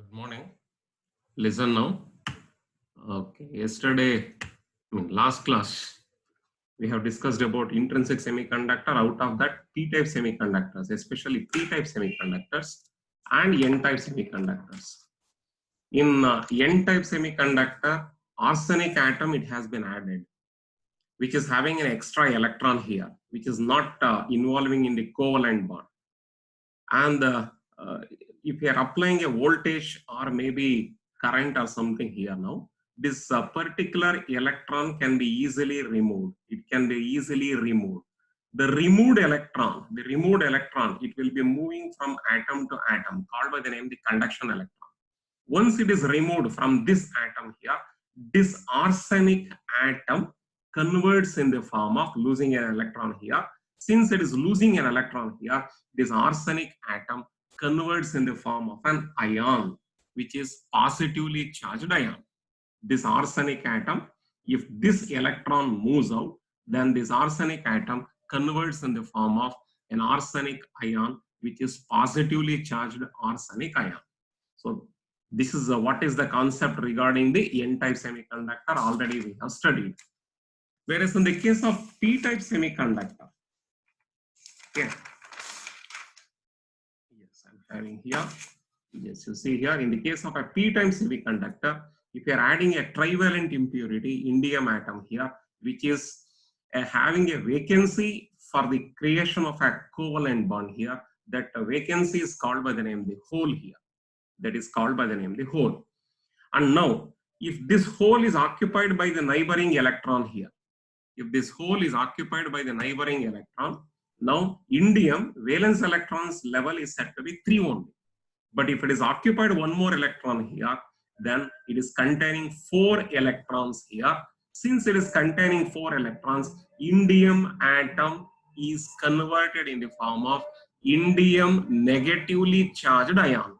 Good morning. Listen now. Okay, yesterday, last class, we have discussed about intrinsic semiconductor. Out of that, P-type semiconductors, especially P-type semiconductors and N-type semiconductors. In N-type semiconductor, arsenic atom, it has been added, which is having an extra electron here, which is not involving in the covalent bond. And if you are applying a voltage or maybe current or something here now, this particular electron can be easily removed. It can be easily removed. The removed electron, it will be moving from atom to atom, called by the name the conduction electron. Once it is removed from this atom here, this arsenic atom converts in the form of losing an electron here. Since it is losing an electron here, this arsenic atom converts in the form of an ion, which is positively charged ion. This arsenic atom, if this electron moves out, then this arsenic atom converts in the form of an arsenic ion, which is positively charged arsenic ion. So this is what is the concept regarding the N-type semiconductor already we have studied. Whereas in the case of P-type semiconductor, okay. Yes, I'm having here. Yes, you see here in the case of a P-type semiconductor, if you are adding a trivalent impurity, indium atom here, which is having a vacancy for the creation of a covalent bond here, that vacancy is called by the name the hole here. That is called by the name the hole. And now, if this hole is occupied by the neighboring electron here, if this hole is occupied by the neighboring electron, now indium valence electrons level is said to be 3 only. But if it is occupied one more electron here, then it is containing 4 electrons here. Since it is containing 4 electrons, indium atom is converted in the form of indium negatively charged ion.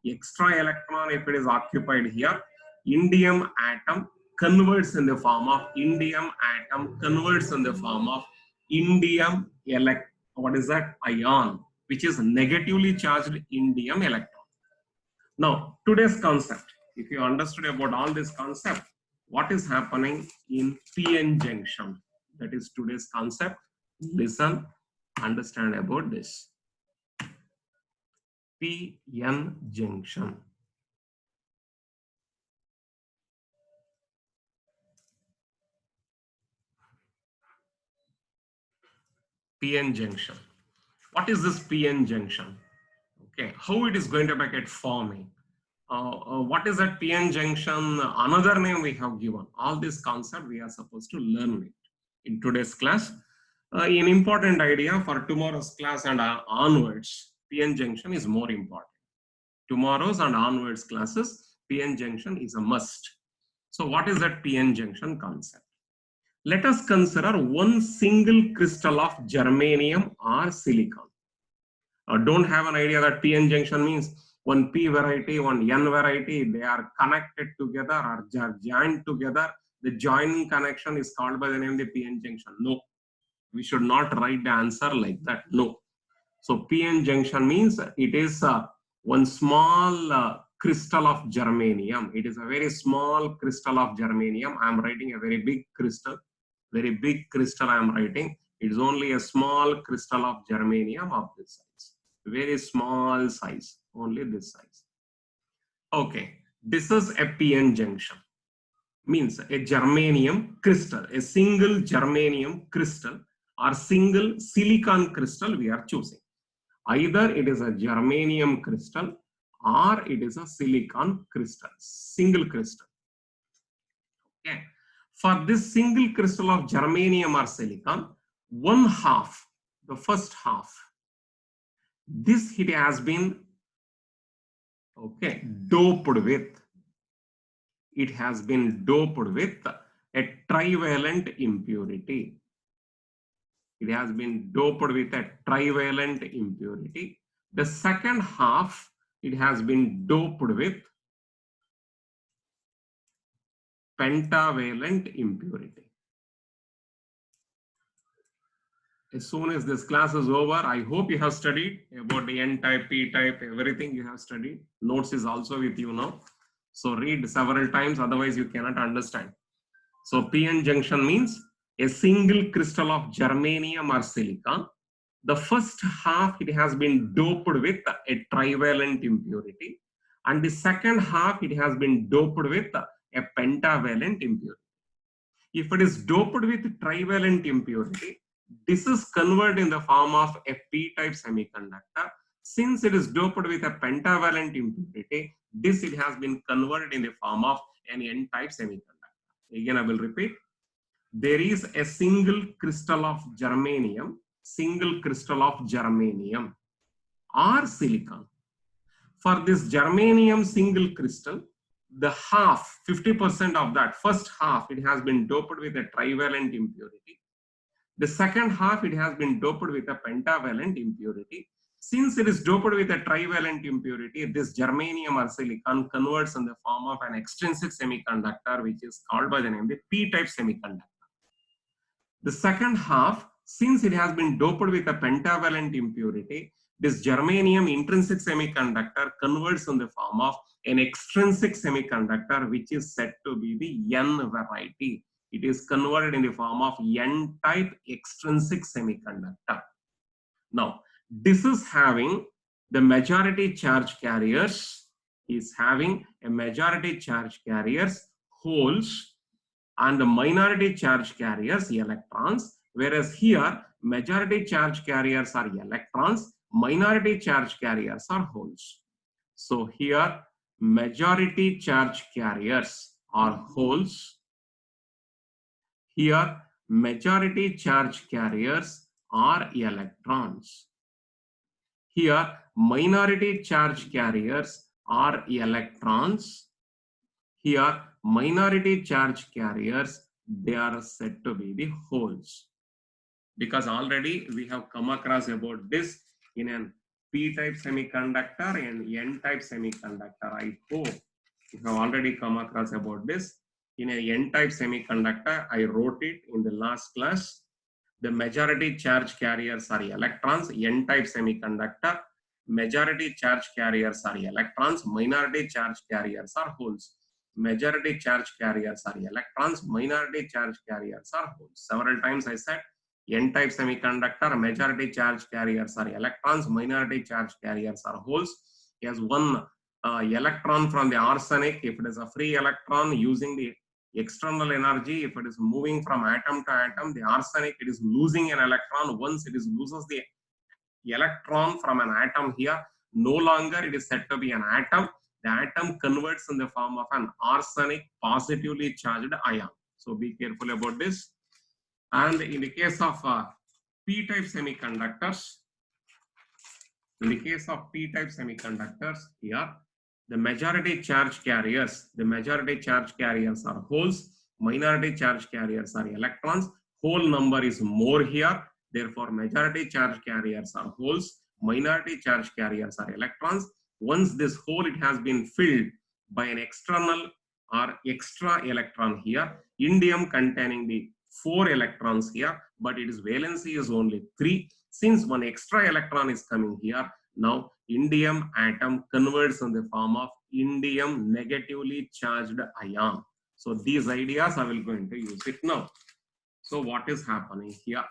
Extra electron, if it is occupied here, indium atom converts in the form of indium ion, which is negatively charged indium electron. Now, today's concept, if you understood about all this concept, what is happening in PN junction? That is today's concept. Listen, understand about this. PN junction. PN junction. What is this PN junction? Okay, how it is going to get forming? What is that PN junction? Another name we have given. All this concept we are supposed to learn it in today's class. An important idea for tomorrow's class and onwards, PN junction is more important. Tomorrow's and onwards classes, PN junction is a must. So what is that PN junction concept? Let us consider one single crystal of germanium or silicon. Don't have an idea that PN junction means one P variety, one N variety, they are connected together or joined together. The joining connection is called by the name the PN junction. No, we should not write the answer like that. No. So PN junction means it is one small crystal of germanium. It is a very small crystal of germanium. I am writing a very big crystal. Very big crystal I am writing. It is only a small crystal of germanium of this size. Very small size, only this size. Okay, this is a PN junction. Means a germanium crystal, a single germanium crystal or single silicon crystal we are choosing. Either it is a germanium crystal or it is a silicon crystal, single crystal. Okay. For this single crystal of germanium or silicon, one half, the first half, this it has been doped with. It has been doped with a trivalent impurity. It has been doped with a trivalent impurity. The second half, it has been doped with pentavalent impurity. As soon as this class is over, I hope you have studied about the N-type, P-type, everything you have studied. Notes is also with you now. So read several times, otherwise you cannot understand. So PN junction means a single crystal of germanium or silicon. The first half, it has been doped with a trivalent impurity, and the second half, it has been doped with a pentavalent impurity. If it is doped with trivalent impurity, this is converted in the form of a p-type semiconductor. Since it is doped with a pentavalent impurity, this it has been converted in the form of an n-type semiconductor. Again, I will repeat. There is a single crystal of germanium or silicon. For this germanium single crystal, the half, 50% of that first half, it has been doped with a trivalent impurity. The second half, it has been doped with a pentavalent impurity. Since it is doped with a trivalent impurity, this germanium or silicon converts in the form of an extrinsic semiconductor, which is called by the name the p-type semiconductor. The second half, since it has been doped with a pentavalent impurity, this germanium intrinsic semiconductor converts in the form of an extrinsic semiconductor, which is said to be the N variety. It is converted in the form of N-type extrinsic semiconductor. Now, this is having the majority charge carriers, holes, and the minority charge carriers, electrons, whereas here majority charge carriers are electrons, minority charge carriers are holes. So here majority charge carriers are holes, here majority charge carriers are electrons, here minority charge carriers are electrons, here minority charge carriers, they are said to be the holes. Because already we have come across about this in an p-type semiconductor and n-type semiconductor. I hope you have already come across about this. In an n-type semiconductor, I wrote it in the last class. The majority charge carriers are electrons. N-type semiconductor, majority charge carriers are electrons, minority charge carriers are holes. Majority charge carriers are electrons, minority charge carriers are holes. Several times I said N-type semiconductor, majority charge carriers are electrons, minority charge carriers are holes. He has one electron from the arsenic. If it is a free electron using the external energy, if it is moving from atom to atom, the arsenic, it is losing an electron. Once it is loses the electron from an atom here, no longer it is said to be an atom. The atom converts in the form of an arsenic positively charged ion. So be careful about this. And in the case of p-type semiconductors, here, the majority charge carriers are holes, minority charge carriers are electrons. Whole number is more here. Therefore, majority charge carriers are holes, minority charge carriers are electrons. Once this hole, it has been filled by an external or extra electron here, indium containing the 4 electrons here, but its valency is only 3. Since one extra electron is coming here, now indium atom converts in the form of indium negatively charged ion. So these ideas I will going to use it now. So what is happening here?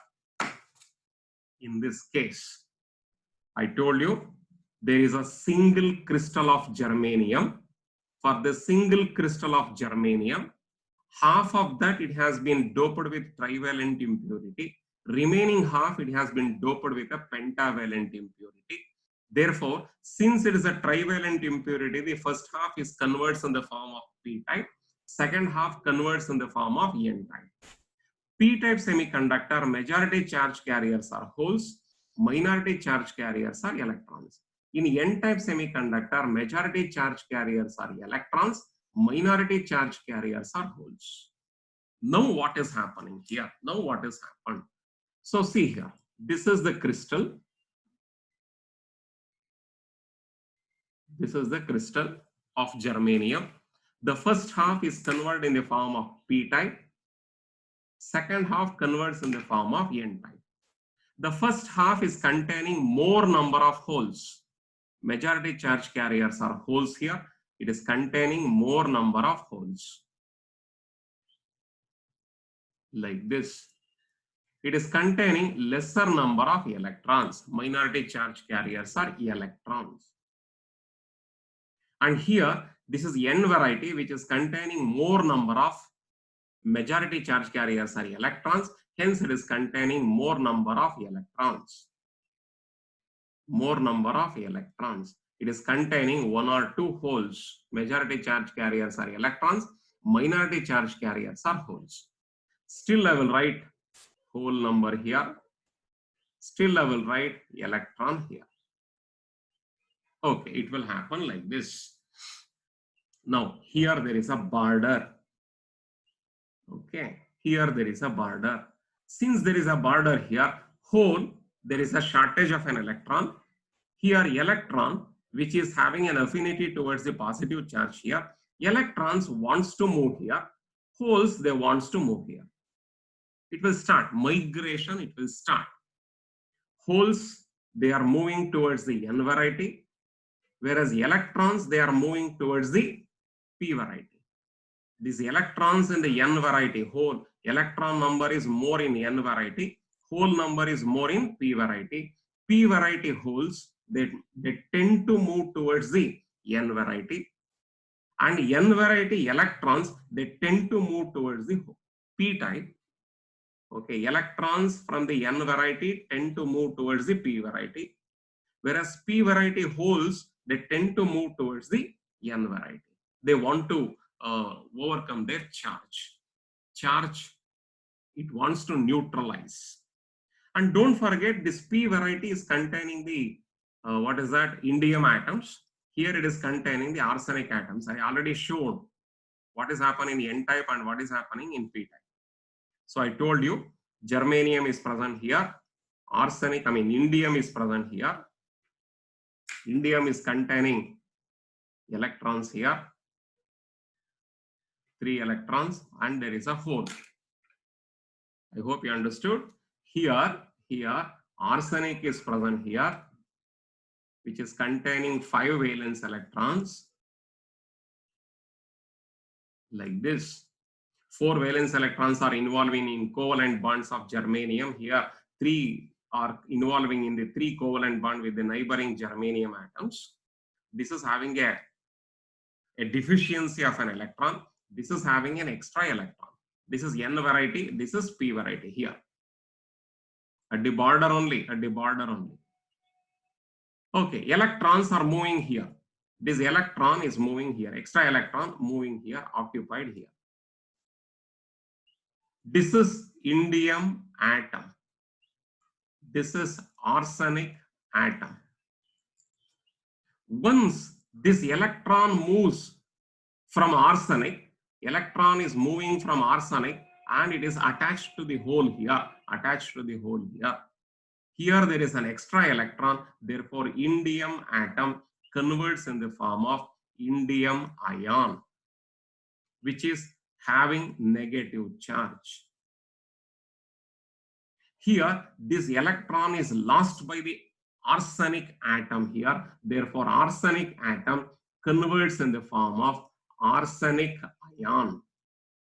In this case, I told you there is a single crystal of germanium. For the single crystal of germanium, half of that it has been doped with trivalent impurity. Remaining half it has been doped with a pentavalent impurity. Therefore, since it is a trivalent impurity, the first half is converts in the form of p-type, second half converts in the form of n-type. P-type semiconductor, majority charge carriers are holes, minority charge carriers are electrons. In n-type semiconductor, majority charge carriers are electrons, minority charge carriers are holes. Now what is happening here? Now what is happened? So see here, this is the crystal. This is the crystal of germanium. The first half is converted in the form of p-type. Second half converts in the form of n-type. The first half is containing more number of holes. Majority charge carriers are holes here. It is containing more number of holes. Like this. It is containing lesser number of electrons. Minority charge carriers are electrons. And here, this is N variety, which is containing more number of majority charge carriers are electrons. Hence, it is containing more number of electrons. More number of electrons. It is containing 1 or 2 holes. Majority charge carriers are electrons. Minority charge carriers are holes. Still, I will write hole number here. Still, I will write electron here. Okay, it will happen like this. Now, here there is a border. Okay, here there is a border. Since there is a border here, hole, there is a shortage of an electron. Here, electron, which is having an affinity towards the positive charge here, electrons wants to move here. Holes, they wants to move here. It will start migration, it will start. Holes, they are moving towards the N variety, whereas electrons, they are moving towards the P variety. These electrons in the N variety hole, electron number is more in N variety, hole number is more in P variety. P variety holes, they tend to move towards the N variety, and N variety electrons, they tend to move towards the P type. Okay, electrons from the N variety tend to move towards the P variety, whereas P variety holes, they tend to move towards the N variety. They want to overcome their charge. Charge, it wants to neutralize. And don't forget, this P variety is containing the, what is that, indium atoms. Here it is containing the arsenic atoms. I already showed what is happening in N type and what is happening in P type. So I told you, germanium is present here. Arsenic, indium is present here. Indium is containing electrons here. 3 electrons, and there is a hole. I hope you understood. Here, arsenic is present here, which is containing 5 valence electrons. Like this. 4 valence electrons are involving in covalent bonds of germanium. Here, 3 are involving in the 3 covalent bond with the neighboring germanium atoms. This is having a deficiency of an electron. This is having an extra electron. This is N variety. This is P variety here. At the border only. At the border only. Okay, electrons are moving here. This electron is moving here. Extra electron moving here, occupied here. This is indium atom. This is arsenic atom. Once this electron moves from arsenic, electron is moving from arsenic and it is attached to the hole here, attached to the hole here. Here there is an extra electron, therefore indium atom converts in the form of indium ion, which is having negative charge. Here, this electron is lost by the arsenic atom here. Therefore, arsenic atom converts in the form of arsenic ion.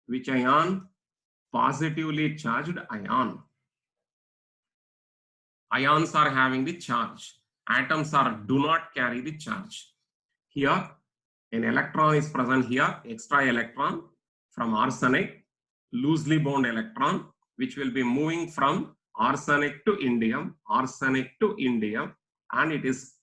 Which ion? Positively charged ion. Ions are having the charge. Atoms do not carry the charge. Here, an electron is present here, extra electron from arsenic, loosely bound electron, which will be moving from arsenic to indium, and it is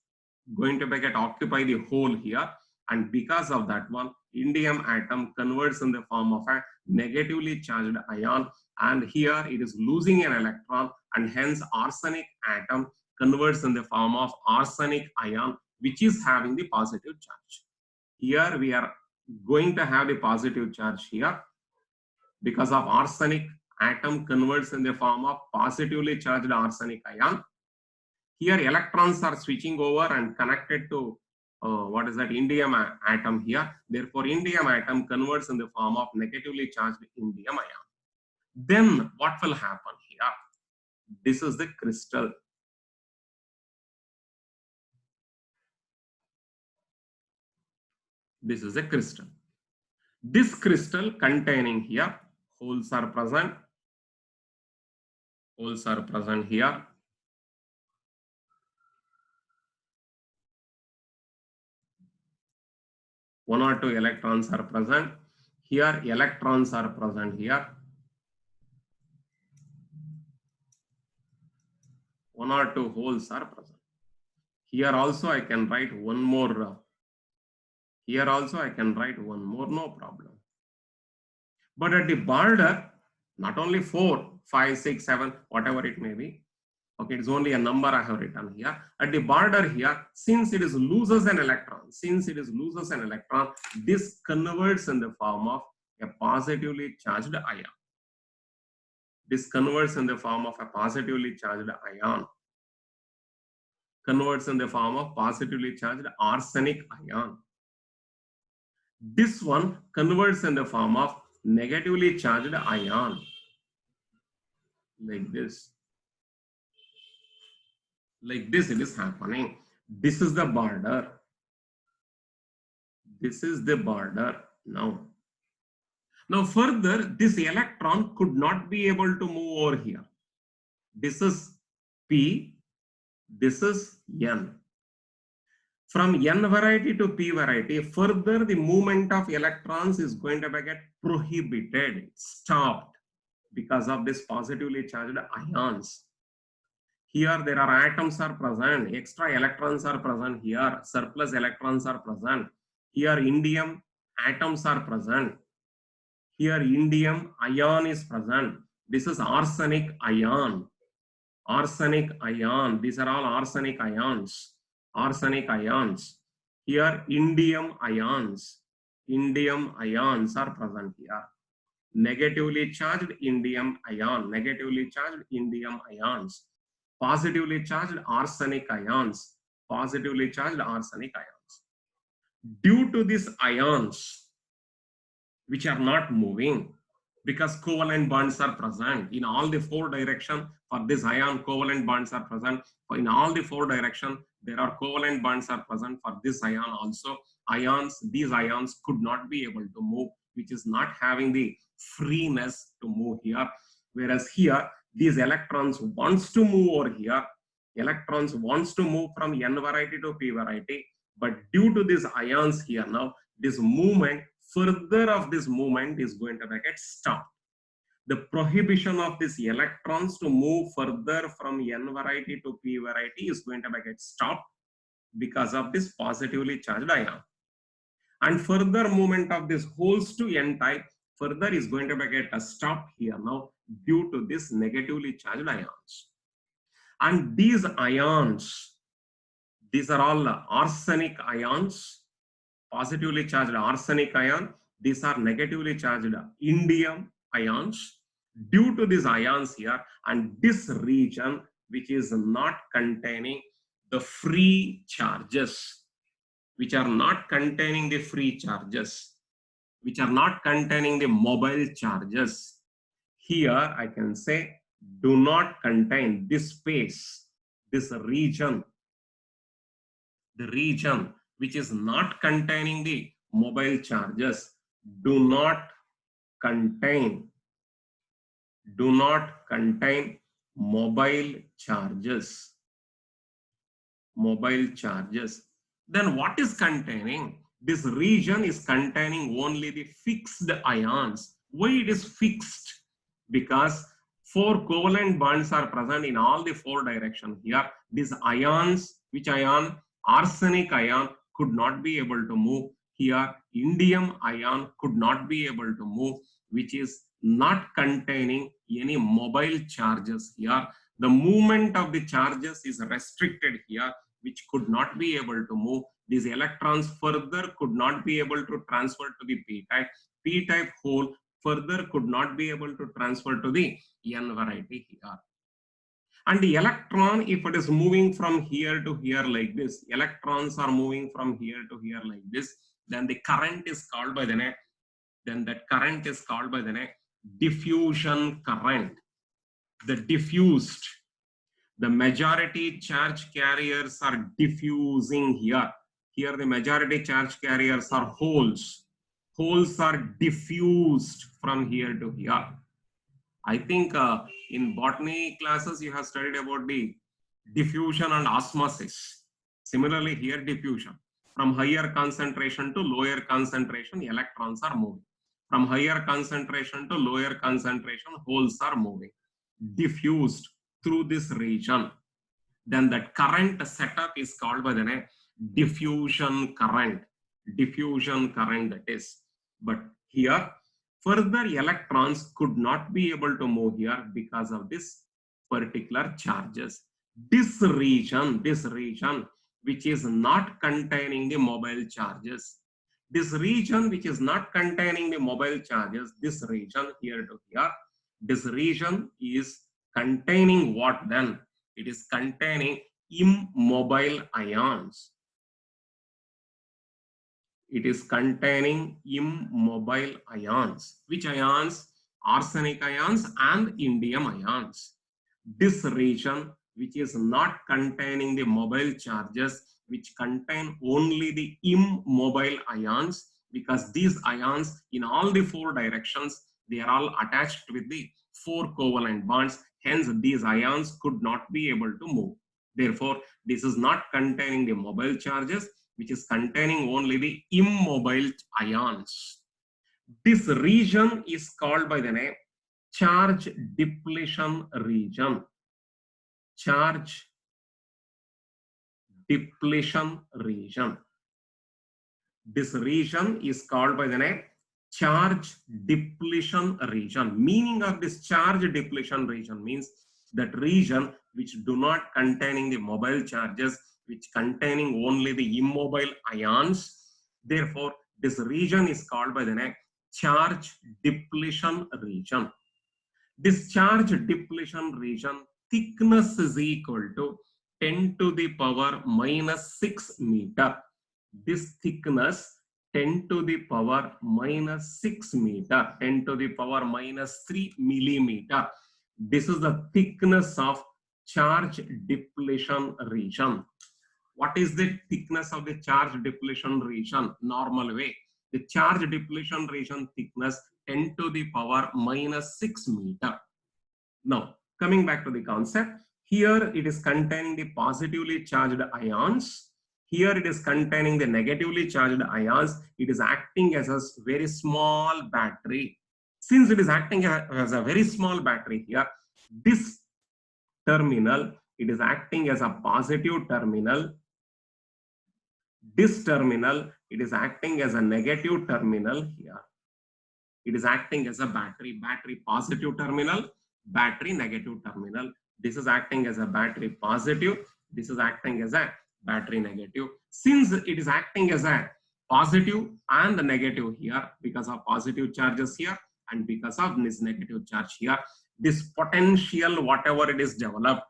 going to occupy the hole here. And because of that one, indium atom converts in the form of a negatively charged ion, and here it is losing an electron, and hence arsenic atom converts in the form of arsenic ion, which is having the positive charge. Here we are going to have the positive charge here because of arsenic atom converts in the form of positively charged arsenic ion. Here electrons are switching over and connected to indium atom here. Therefore, indium atom converts in the form of negatively charged indium ion. Then what will happen here? This is the crystal. This is a crystal. This crystal containing here, holes are present. Holes are present here. One or two electrons are present. Here, electrons are present here. One or two holes are present. Here also I can write one more. Here also I can write one more, no problem. But at the border, not only 4, 5, 6, 7, whatever it may be. Okay, it's only a number I have written here. At the border here, since it is loses an electron, this converts in the form of a positively charged ion. This converts in the form of a positively charged ion. Converts in the form of positively charged arsenic ion. This one converts in the form of negatively charged ion. Like this. Like this it is happening. This is the border. This is the border now. Now further, this electron could not be able to move over here. This is P, this is N. From N variety to P variety, further the movement of electrons is going to get prohibited, stopped because of this positively charged ions. Here there are atoms are present, extra electrons are present here, surplus electrons are present. Here indium atoms are present. Here indium ion is present. This is arsenic ion. Arsenic ion. These are all arsenic ions. Arsenic ions. Here indium ions. Indium ions are present here. Negatively charged indium ion. Negatively charged indium ions. Positively charged arsenic ions. Positively charged arsenic ions. Due to these ions, which are not moving, because covalent bonds are present in all the 4 directions. For this ion, covalent bonds are present. In all the 4 directions, there are covalent bonds are present for this ion also. These ions could not be able to move, which is not having the freeness to move here. Whereas here, these electrons wants to move over here. Electrons wants to move from N variety to P variety. But due to these ions here now, this movement, further of this movement is going to get stopped. The prohibition of these electrons to move further from N variety to P variety is going to get stopped because of this positively charged ion. And further movement of these holes to N type further is going to get stopped here now due to this negatively charged ions. And these ions, these are all arsenic ions, positively charged arsenic ion. These are negatively charged indium ions. Due to these ions here and this region which is not containing the free charges, which are not containing the free charges, which are not containing the mobile charges, here I can say do not contain this space, this region, the region which is not containing the mobile charges, do not contain mobile charges. Mobile charges. Then what is containing? This region is containing only the fixed ions. Why it is fixed? Because 4 covalent bonds are present in all the 4 directions here. These ions, which ion? Arsenic ion could not be able to move. Here, indium ion could not be able to move, which is not containing any mobile charges here. The movement of the charges is restricted here, which could not be able to move. These electrons further could not be able to transfer to the p-type. P-type hole further could not be able to transfer to the N variety here. And the electron, if it is moving from here to here like this, electrons are moving from here to here like this, then the current is called by the name, diffusion current. The diffused The majority charge carriers are diffusing here. Here the majority charge carriers are holes. Holes are diffused from here to here. I think in botany classes you have studied about the diffusion and osmosis. Similarly here diffusion. From higher concentration to lower concentration, electrons are moving. From higher concentration to lower concentration, holes are moving. Diffused through this region. Then that current setup is called by the name diffusion current. Diffusion current that is. But here, further electrons could not be able to move here because of this particular charges. This region which is not containing the mobile charges. This region which is not containing the mobile charges, this region here to here, this region is containing what then? It is containing immobile ions. It is containing immobile ions. Which ions? Arsenic ions and indium ions. This region which is not containing the mobile charges, which contain only the immobile ions, because these ions in all the four directions, they are all attached with the four covalent bonds. Hence, these ions could not be able to move. Therefore, this is not containing the mobile charges, which is containing only the immobile ions. This region is called by the name charge depletion region. Charge depletion region. This region is called by the name charge depletion region. Meaning of this charge depletion region means that region which do not containing the mobile charges, which containing only the immobile ions. Therefore, this region is called by the name charge depletion region. This charge depletion region thickness is equal to 10 to the power minus 6 meter. This thickness 10 to the power minus 6 meter, 10 to the power minus 3 millimeter. This is the thickness of charge depletion region. What is the thickness of the charge depletion region? Normal way. The charge depletion region thickness 10 to the power minus 6 meter. Now, coming back to the concept, here it is containing the positively charged ions. Here it is containing the negatively charged ions. It is acting as a very small battery. Since it is acting as a very small battery here, this terminal, it is acting as a positive terminal. This terminal, it is acting as a negative terminal here. It is acting as a battery positive terminal, battery negative terminal. This is acting as a battery positive. This is acting as a battery negative. Since it is acting as a positive and the negative here, because of positive charges here and because of this negative charge here, this potential, whatever it is developed,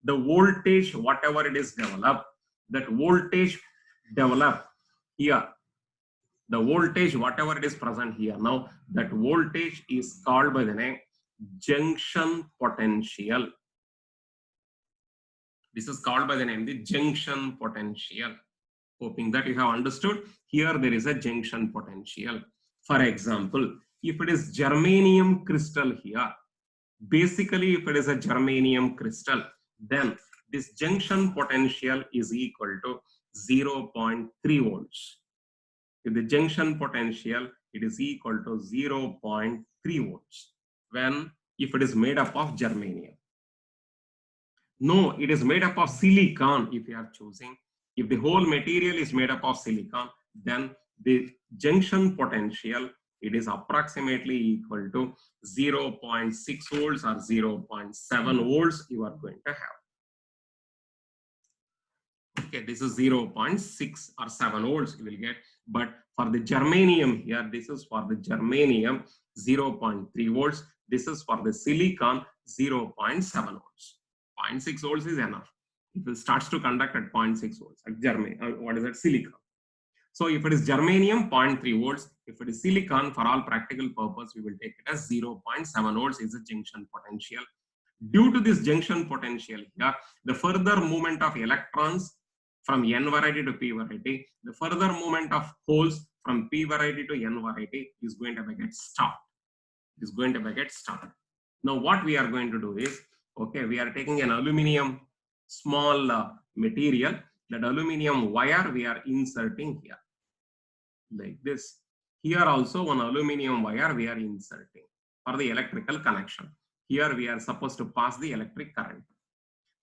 the voltage, whatever it is developed, that voltage developed here, the voltage, whatever it is present here now, that voltage is called by the name junction potential. This is called by the name the junction potential. Hoping that you have understood. Here there is a junction potential. For example, if it is germanium crystal here, basically if it is a germanium crystal, then this junction potential is equal to 0.3 volts. If the junction potential, it is equal to 0.3 volts. When if it is made up of germanium. No, it is made up of silicon if you are choosing. If the whole material is made up of silicon, then the junction potential, it is approximately equal to 0.6 volts or 0.7 volts you are going to have. Okay, this is 0.6 or 7 volts you will get. But for the germanium here, this is for the germanium 0.3 volts. This is for the silicon 0.7 volts. 0.6 volts is enough. If it starts to conduct at 0.6 volts, like germanium, what is that? Silicon. So if it is germanium, 0.3 volts. If it is silicon, for all practical purpose, we will take it as 0.7 volts is the junction potential. Due to this junction potential here, the further movement of electrons from N variety to P variety, the further movement of holes from P variety to N variety is going to get stopped. Is going to get stopped. Now what we are going to do is, okay, we are taking an aluminum small material. That aluminum wire we are inserting here like this. Here also one aluminum wire we are inserting for the electrical connection. Here we are supposed to pass the electric current.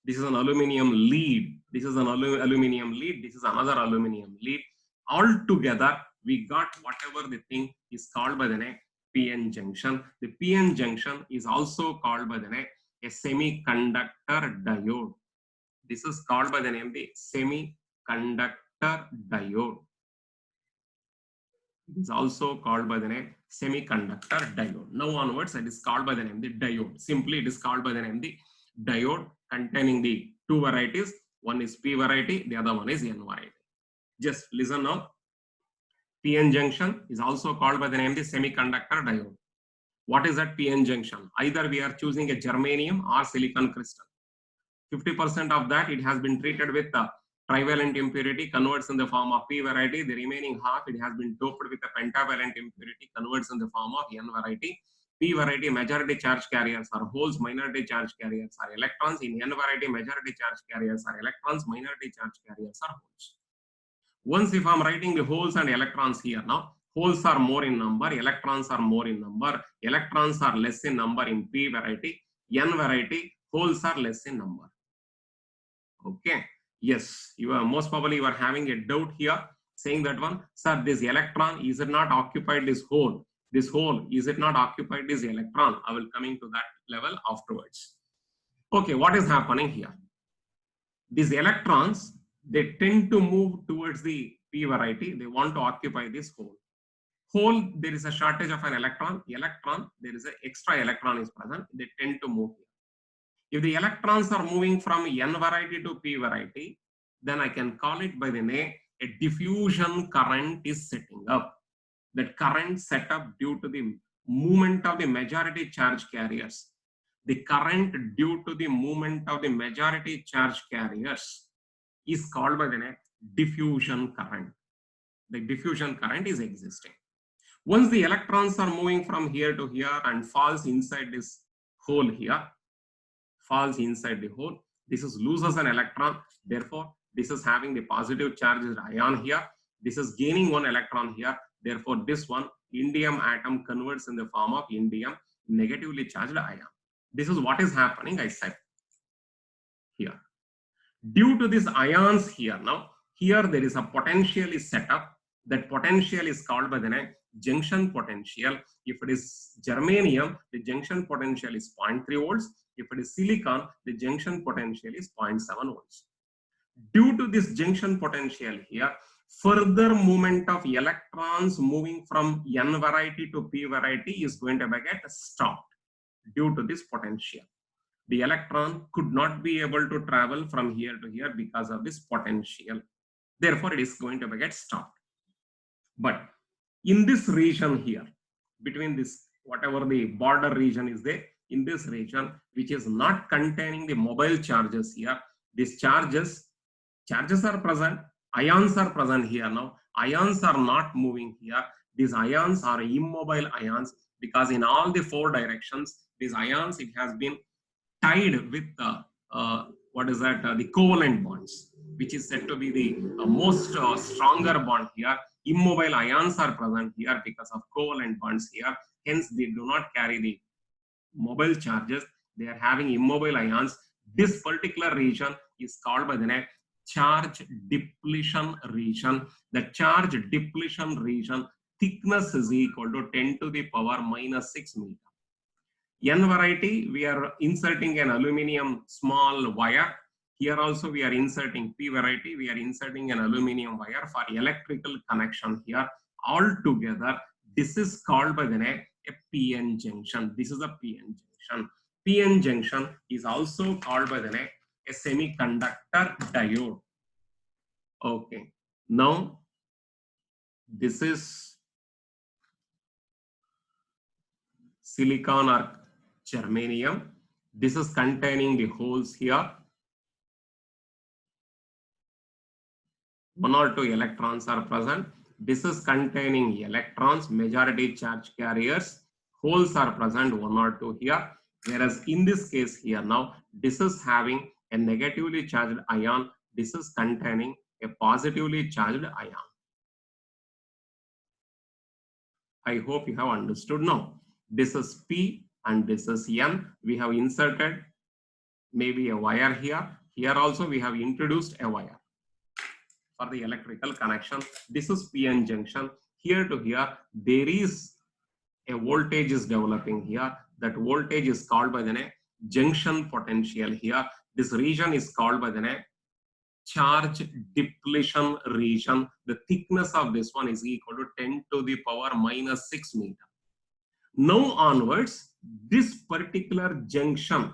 This is an aluminum lead. This is an aluminum lead. This is another aluminum lead. All together, we got whatever the thing is called by the name PN junction. The PN junction is also called by the name a semiconductor diode. This is called by the name the semiconductor diode. It is also called by the name semiconductor diode. Now onwards, it is called by the name the diode. Simply, it is called by the name the diode, containing the two varieties. One is P variety, the other one is N variety. Just listen now. PN junction is also called by the name the semiconductor diode. What is that PN junction? Either we are choosing a germanium or silicon crystal. 50% of that, it has been treated with the trivalent impurity, converts in the form of P variety. The remaining half, it has been doped with a pentavalent impurity, converts in the form of N variety. P variety, majority charge carriers are holes, minority charge carriers are electrons. In N variety, majority charge carriers are electrons, minority charge carriers are holes. Once if I'm writing the holes and electrons here now, holes are more in number, electrons are more in number, electrons are less in number in P variety. N variety, holes are less in number. Okay. Yes, you are most probably you are having a doubt here, saying that one, sir, this electron, is it not occupied this hole? This hole, is it not occupied this electron? I will coming to that level afterwards. Okay, what is happening here? These electrons, they tend to move towards the P variety. They want to occupy this hole. Hole, there is a shortage of an electron. Electron, there is an extra electron is present. They tend to move here. If the electrons are moving from N variety to P variety, then I can call it by the name a diffusion current is setting up. That current set up due to the movement of the majority charge carriers. The current due to the movement of the majority charge carriers is called by the name diffusion current. The diffusion current is existing. Once the electrons are moving from here to here and falls inside this hole here, falls inside the hole, this is loses an electron, therefore this is having the positive charged ion here, this is gaining one electron here, therefore this one indium atom converts in the form of indium negatively charged ion. This is what is happening, I said here. Due to these ions here, now here there is a potential is set up. That potential is called by the name junction potential. If it is germanium, the junction potential is 0.3 volts. If it is silicon, the junction potential is 0.7 volts. Due to this junction potential here, further movement of electrons moving from N variety to P variety is going to get stopped due to this potential. The electron could not be able to travel from here to here because of this potential. Therefore, it is going to get stopped. But in this region here, between this, whatever the border region is there, in this region, which is not containing the mobile charges here, these charges are present, ions are present here now. Ions are not moving here. These ions are immobile ions because in all the four directions, these ions, it has been tied with the covalent bonds, which is said to be the most stronger bond here. Immobile ions are present here because of covalent bonds here. Hence, they do not carry the mobile charges. They are having immobile ions. This particular region is called by the name charge depletion region. The charge depletion region thickness is equal to 10 to the power minus 6 meter. N variety, we are inserting an aluminum small wire. Here also we are inserting P variety, we are inserting an aluminum wire for electrical connection here. All together, this is called by the name a PN junction. This is a PN junction. PN junction is also called by the name a semiconductor diode. Okay, now this is silicon or germanium. This is containing the holes here. 1 or 2 electrons are present. This is containing electrons, majority charge carriers. Holes are present, 1 or 2 here. Whereas in this case here now, this is having a negatively charged ion. This is containing a positively charged ion. I hope you have understood now. This is P and this is N. We have inserted maybe a wire here. Here also we have introduced a wire for the electrical connection. This is PN junction. Here to here, there is a voltage is developing here. That voltage is called by the name junction potential here. This region is called by the name charge depletion region. The thickness of this one is equal to 10 to the power minus 6 meter. Now onwards, this particular junction,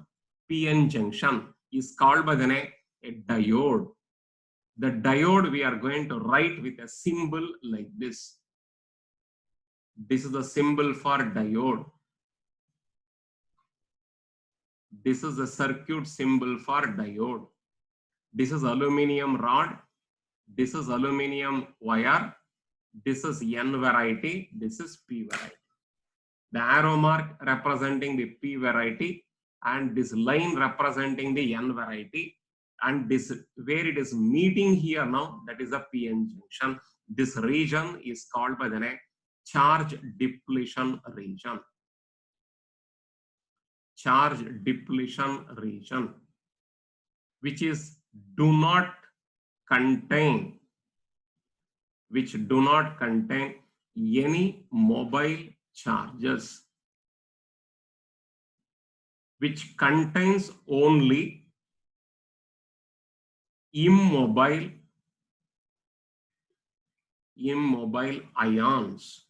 PN junction, is called by the name a diode. The diode we are going to write with a symbol like this. This is the symbol for diode. This is the circuit symbol for diode. This is aluminum rod. This is aluminum wire. This is N variety. This is P variety. The arrow mark representing the P variety and this line representing the N variety. And this where it is meeting here now, that is a PN junction. This region is called by the name charge depletion region. Charge depletion region, which is do not contain any mobile charges, which contains only immobile ions,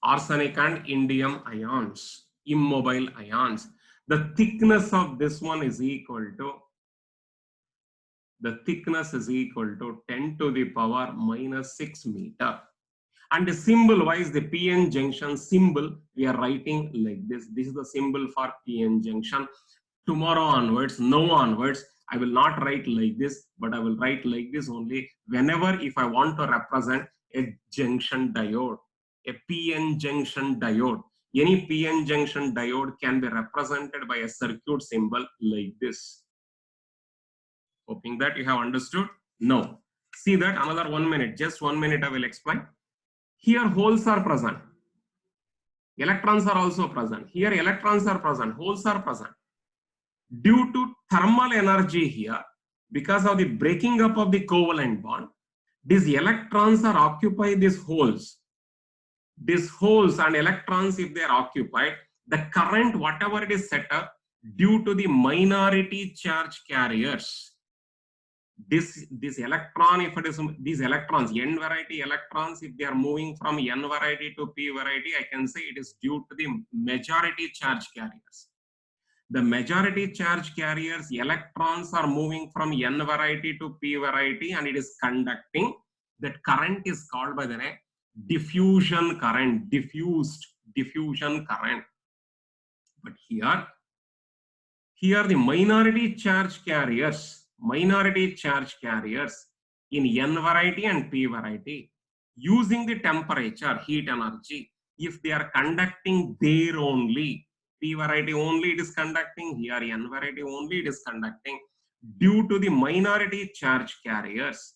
arsenic and indium ions, immobile ions. The thickness of this one is equal to, the thickness is equal to 10 to the power minus 6 meter. And the symbol wise, the PN junction symbol, we are writing like this. This is the symbol for PN junction. Tomorrow onwards, now onwards, I will not write like this, but I will write like this only whenever if I want to represent a junction diode, a PN junction diode. Any PN junction diode can be represented by a circuit symbol like this. Hoping that you have understood. Now, see that another 1 minute, just 1 minute I will explain. Here holes are present. Electrons are also present. Here electrons are present, holes are present. Due to thermal energy here, because of the breaking up of the covalent bond, these electrons are occupied these holes. These holes and electrons, if they are occupied, the current, whatever it is set up, due to the minority charge carriers, this electron, if it is these electrons, N variety electrons, if they are moving from N variety to P variety, I can say it is due to the majority charge carriers. The majority charge carriers, electrons are moving from N variety to P variety and it is conducting. That current is called by the name diffusion current, diffusion current. But here the minority charge carriers in N variety and P variety, using the temperature, heat energy, if they are conducting there only, P variety only it is conducting, here N variety only it is conducting, due to the minority charge carriers.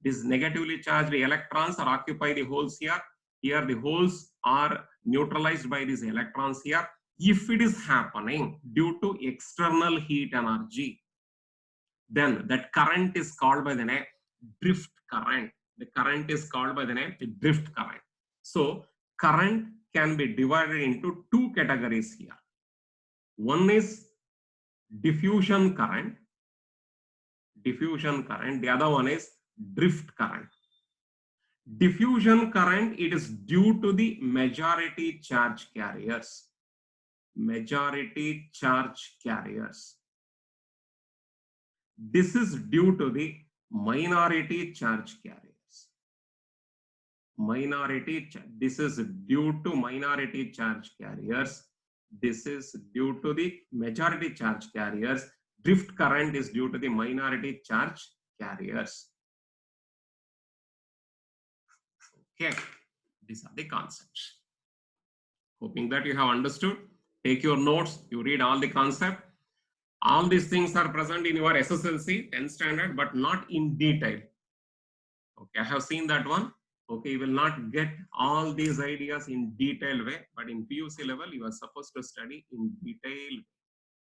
These negatively charged electrons are occupy the holes here. Here the holes are neutralized by these electrons here. If it is happening due to external heat energy, then that current is called by the name drift current. The current is called by the name drift current. So current can be divided into two categories here. One is diffusion current. The other one is drift current. Diffusion current, it is due to the majority charge carriers. Majority charge carriers. This is due to the minority charge carriers. This is due to minority charge carriers. This is due to the majority charge carriers. Drift current is due to the minority charge carriers. Okay, these are the concepts. Hoping that you have understood. Take your notes, you read all the concept. All these things are present in your SSLC 10th standard, but not in detail. Okay, I have seen that one. Okay, you will not get all these ideas in detailed way, but in PUC level, you are supposed to study in detail.